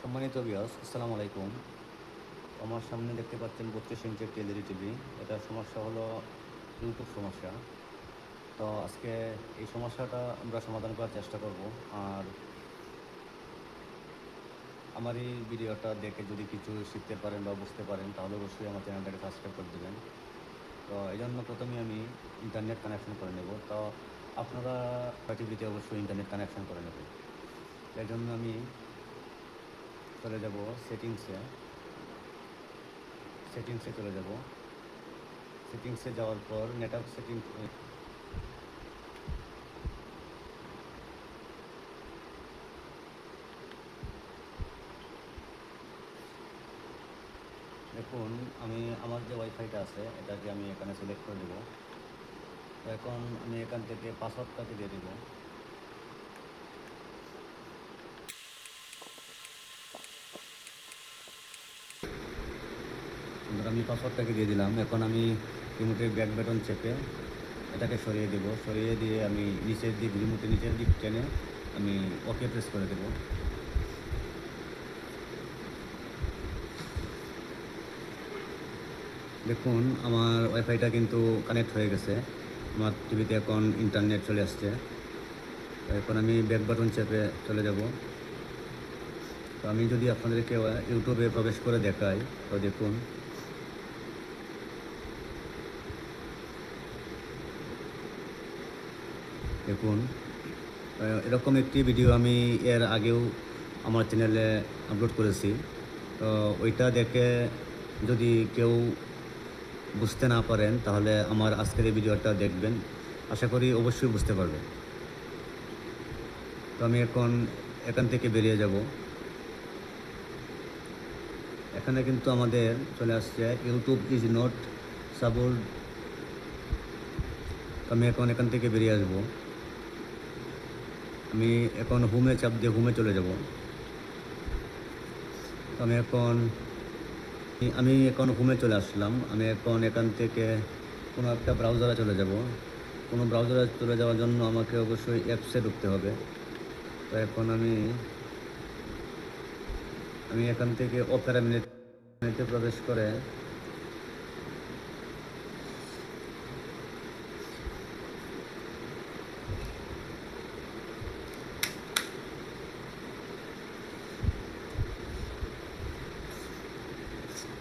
সম্মানিত ভিউয়ার্স, আসসালামু আলাইকুম। আমার সামনে দেখতে পাচ্ছেন 32 ইঞ্চি একটি এলইডি টিভি। এটার সমস্যা হলো ইউটিউব সমস্যা। তো আজকে এই সমস্যাটা আমরা সমাধান করার চেষ্টা করব। আর আমার এই ভিডিওটা দেখে যদি কিছু শিখতে পারেন বা বুঝতে পারেন তাহলে অবশ্যই আমার চ্যানেলটাকে সাবস্ক্রাইব করে দেবেন। তো এইজন্য প্রথমে আমি ইন্টারনেট কানেকশন করে নেব। তো আপনারা টিভিতে অবশ্যই ইন্টারনেট কানেকশন করে নেবেন। এর জন্য আমি চলে যাব সেটিংসে চলে যাব। সেটিংসে যাওয়ার পর নেটওয়ার্ক সেটিংস দেখুন, আমি আমার যে ওয়াইফাইটা আছে এটাকে আমি এখানে সিলেক্ট করে দেব। তো এখন আমি এখান থেকে পাসওয়ার্ডটাকে দিয়ে দেব। আমি পাসওয়ার্ডটাকে দিয়ে দিলাম। এখন আমি রিমোটের ব্যাক বাটন চেপে এটাকে সরিয়ে দেব। সরিয়ে দিয়ে আমি রিমোটের নিচের দিক টেনে আমি ওকে প্রেস করে দেব। দেখুন, আমার ওয়াইফাইটা কিন্তু কানেক্ট হয়ে গেছে। আমার টিভিতে এখন ইন্টারনেট চলে আসছে। তো এখন আমি ব্যাক বাটন চেপে চলে যাব। তো আমি যদি আপনাদেরকে ইউটিউবে প্রবেশ করে দেখাই, তো দেখুন, দেখুন এরকম একটি ভিডিও আমি এর আগেও আমার চ্যানেলে আপলোড করেছি। তো ওইটা দেখে যদি কেউ বুঝতে না পারেন তাহলে আমার আজকের এই ভিডিওটা দেখবেন, আশা করি অবশ্যই বুঝতে পারবেন। তো আমি এখন এখান থেকে বেরিয়ে যাব। এখানে কিন্তু আমাদের চলে আসছে ইউটিউব ইজ নট সাপোর্ট। আমি এখন এখান থেকে বেরিয়ে আসব। আমি এখন হোমে চাপ দিয়ে হোমে চলে যাব। তো আমি এখন হোমে চলে আসলাম। আমি এখন এখান থেকে কোনো একটা ব্রাউজারে চলে যাব। কোনো ব্রাউজারে চলে যাওয়ার জন্য আমাকে অবশ্যই অ্যাপসে ঢুকতে হবে। তো এখন আমি এখান থেকে অপেরা মিনিটে প্রবেশ করে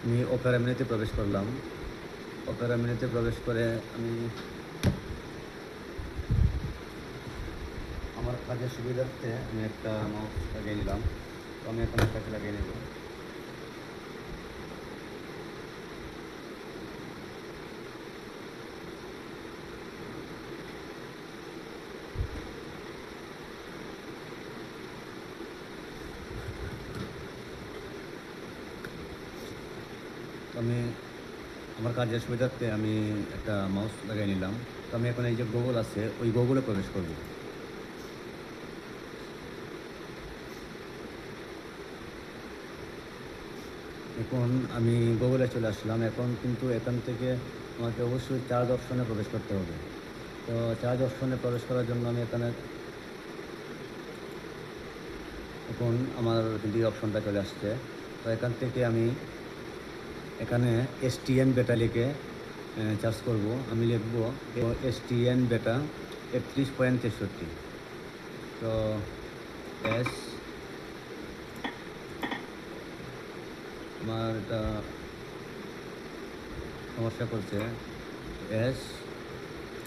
আমি অপেরা মিনিটে প্রবেশ করলাম। অপেরা মিনিটে প্রবেশ করে আমি আমার কাজের সুবিধার্থে আমি একটা মাউস লাগিয়ে নিলাম। তো আমি এখন এটাকে লাগিয়ে নেব। তো আমি আমার কাজের সুবিধার্থে আমি একটা মাউস লাগিয়ে নিলাম। তো আমি এখন এই যে গুগল আছে ওই গুগলে প্রবেশ করব। এখন আমি গুগলে চলে আসলাম। এখন কিন্তু এখান থেকে আমাকে অবশ্যই চার্জ অপশনে প্রবেশ করতে হবে। তো চার্জ অপশনে প্রবেশ করার জন্য আমি এখন আমার কিন্তু এই অপশনটা চলে আসছে। তো এখান থেকে আমি এখানে এসটিএন বেটা লিখে চার্জ করব। আমি লিখব এসটিএন বেটা 31.63। তো এস আমার এটা সমস্যা করছে। S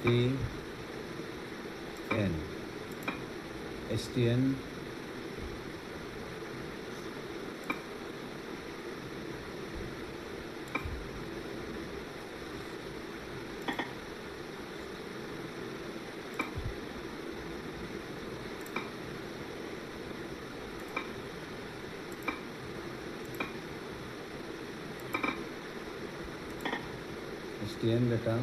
T N STN STN বেটা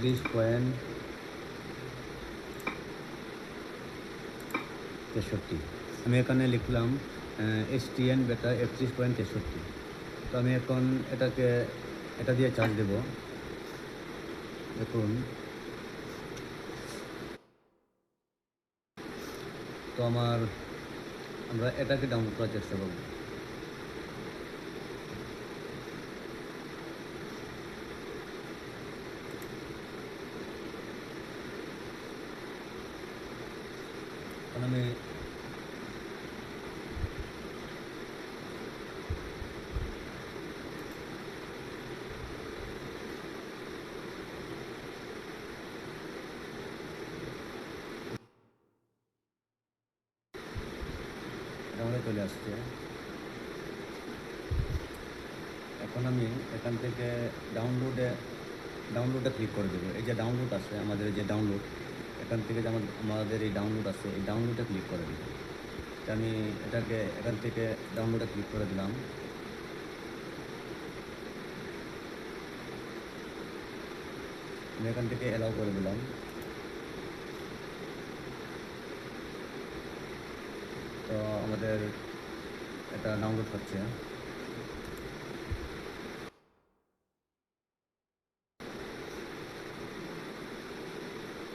31.63। আমি এখানে লিখলাম STN বেটা 31.63। তো আমি এখন এটা দিয়ে চার্জ দেব। দেখুন, তো আমরা এটাকে ডাউনলোড করার চেষ্টা করব। কারণ আমি ডাউনলোড চলে আসছে। এখন আমি এখান থেকে ডাউনলোডে ক্লিক করে দেবো। এই যে ডাউনলোড আছে, আমাদের এই যে ডাউনলোড, এখান থেকে যে আমাদের এই ডাউনলোড আছে, এই ডাউনলোডে ক্লিক করে দেবো। আমি এখান থেকে ডাউনলোডে ক্লিক করে দিলাম। আমি এখান থেকে অ্যালাউ করে দিলাম। তো আমাদের এটা ডাউনলোড হচ্ছে।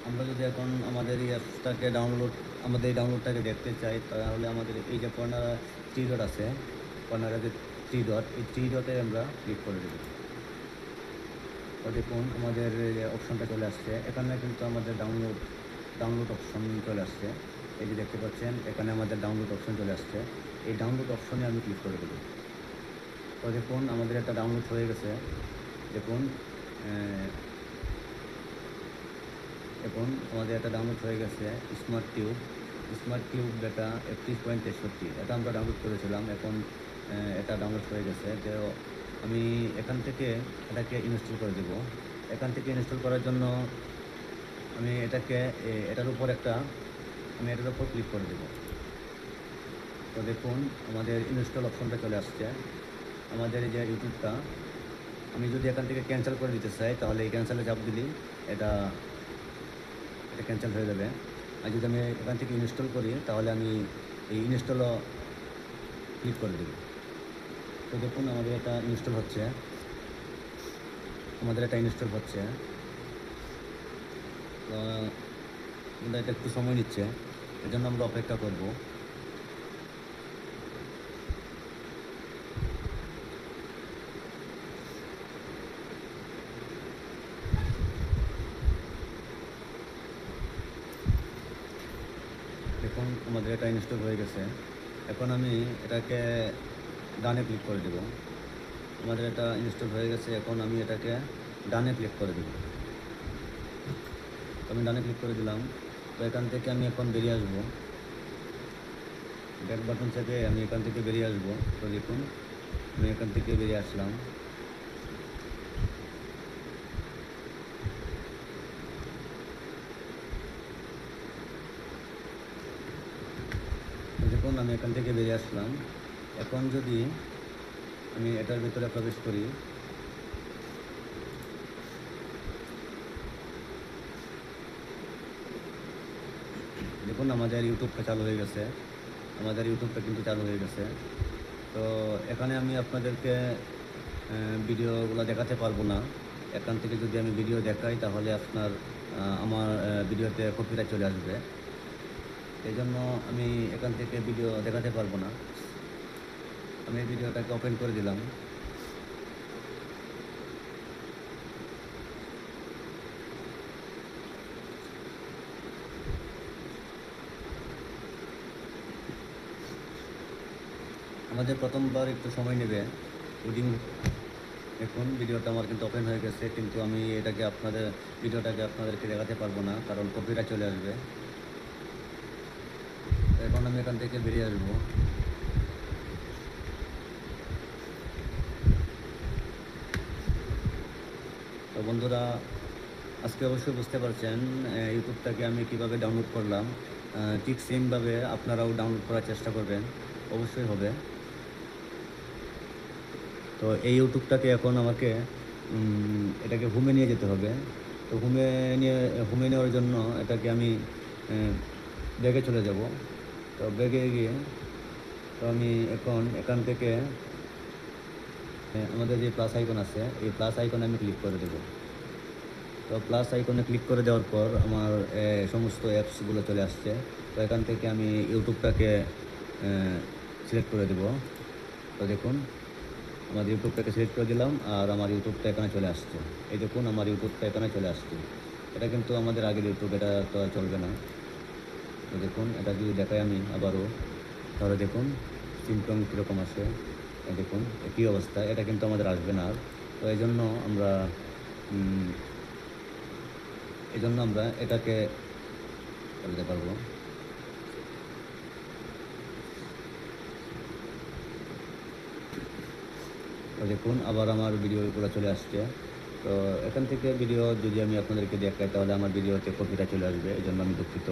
আমরা যদি এখন আমাদের এই অ্যাপসটাকে আমাদের এই ডাউনলোডটাকে দেখতে চাই, তাহলে আমাদের এই যে কর্নার 3 ডট আছে, কর্নারে যে 3 ডট, এই 3 ডটে আমরা ক্লিক করে দেব। তো দেখুন আমাদের অপশনটা চলে আসছে। এখানে কিন্তু আমাদের ডাউনলোড অপশন চলে আসছে। এই যে দেখতে পাচ্ছেন, এখানে আমাদের ডাউনলোড অপশন চলে আসছে। এই ডাউনলোড অপশনে আমি ক্লিক করে দেব। তো দেখুন আমাদের একটা ডাউনলোড হয়ে গেছে। দেখুন আমাদের এটা ডাউনলোড হয়ে গেছে, স্মার্ট টিউব ডেটা 31.63। এটা আমরা ডাউনলোড করেছিলাম। এখন এটা ডাউনলোড হয়ে গেছে। তো আমি এখান থেকে এটাকে ইনস্টল করে দেব। এখান থেকে ইনস্টল করার জন্য আমি এটার উপর ক্লিক করে দেব। তো দেখুন আমাদের ইনস্টল অপশনটা চলে আসছে। আমাদের এই যে ইউটিউবটা আমি যদি এখান থেকে ক্যান্সেল করে দিতে চাই, তাহলে এই ক্যান্সেলে চাপ দিলেই এটা ক্যান্সেল হয়ে যাবে। আর যদি আমি এখান থেকে ইনস্টল করি, তাহলে আমি এই ইনস্টলও ক্লিক করে দেব। তো দেখুন আমাদের এটা ইনস্টল হচ্ছে। তো এটা একটু সময় নিচ্ছে, এজন্য আমরা অপেক্ষা করব। দেখুন আমাদের এটা ইনস্টল হয়ে গেছে। এখন আমি এটাকে ডানে ক্লিক করে দেব। আমাদের এটা ইনস্টল হয়ে গেছে। এখন আমি এটাকে ডানে ক্লিক করে দেব। আমি ডানে ক্লিক করে দিলাম। তো এখান থেকে আমি এখন বেরিয়ে আসবো। ব্যাক বাটন থেকে আমি এখান থেকে বেরিয়ে আসবো। তো দেখুন আমি এখান থেকে বেরিয়ে আসলাম। দেখুন আমি এখান থেকে বেরিয়ে আসলাম। এখন যদি আমি এটার ভিতরে প্রবেশ করি, দেখুন আমাদের ইউটিউবটা চালু হয়ে গেছে। কিন্তু চালু হয়ে গেছে। তো এখানে আমি আপনাদেরকে ভিডিওগুলো দেখাতে পারবো না। এখান থেকে যদি আমি ভিডিও দেখাই, তাহলে আমার ভিডিওতে কপিরাইট চলে আসবে। এই জন্য আমি এখান থেকে ভিডিও দেখাতে পারবো না। আমি ভিডিওটাকে ওপেন করে দিলাম। আমাদের প্রথমবার একটু সময় নেবে লোডিং। এখন ভিডিওটা আমার কিন্তু ওপেন হয়ে গেছে, কিন্তু আমি ভিডিওটাকে আপনাদেরকে দেখাতে পারবো না, কারণ কপিরাইট চলে আসবে। এখন আমি এখান থেকে বেরিয়ে আসবো। তো বন্ধুরা, আজকে অবশ্যই বুঝতে পারছেন ইউটিউবটাকে আমি কিভাবে ডাউনলোড করলাম। ঠিক সেমভাবে আপনারাও ডাউনলোড করার চেষ্টা করবেন, অবশ্যই হবে। তো এই ইউটিউবটাকে এখন আমাকে এটাকে হোমে নিয়ে যেতে হবে। তো হোমে নেওয়ার জন্য এটাকে আমি ব্যাগে চলে যাব। তো ব্যাগে গিয়ে তো আমি এখন এখান থেকে আমাদের যে প্লাস আইকন আছে এই প্লাস আইকনে আমি ক্লিক করে দেবো। তো প্লাস আইকনে ক্লিক করে দেওয়ার পর আমার সমস্ত অ্যাপসগুলো চলে আসছে। তো এখান থেকে আমি ইউটিউবটাকে সিলেক্ট করে দেব। তো দেখুন আমার ইউটিউবটাকে সিলেক্ট করে দিলাম আর আমার ইউটিউবটা এখানে চলে আসছে। এই দেখুন আমার ইউটিউবটা এখানে চলে আসছে। এটা কিন্তু আমাদের আগের ইউটিউব, এটা তো আর চলবে না। তো দেখুন এটা যদি দেখাই আমি আবারও, তাহলে দেখুন সিমটম কীরকম আসে, দেখুন কী অবস্থা, এটা কিন্তু আমাদের আসবে না আর। তো এই জন্য আমরা এটাকে করতে পারবো। তো দেখুন আবার আমার ভিডিওগুলো চলে আসছে। তো এখান থেকে ভিডিও যদি আমি আপনাদেরকে দেখাই তাহলে আমার ভিডিওতে কপিটা চলে আসবে, এই জন্য আমি দুঃখিত।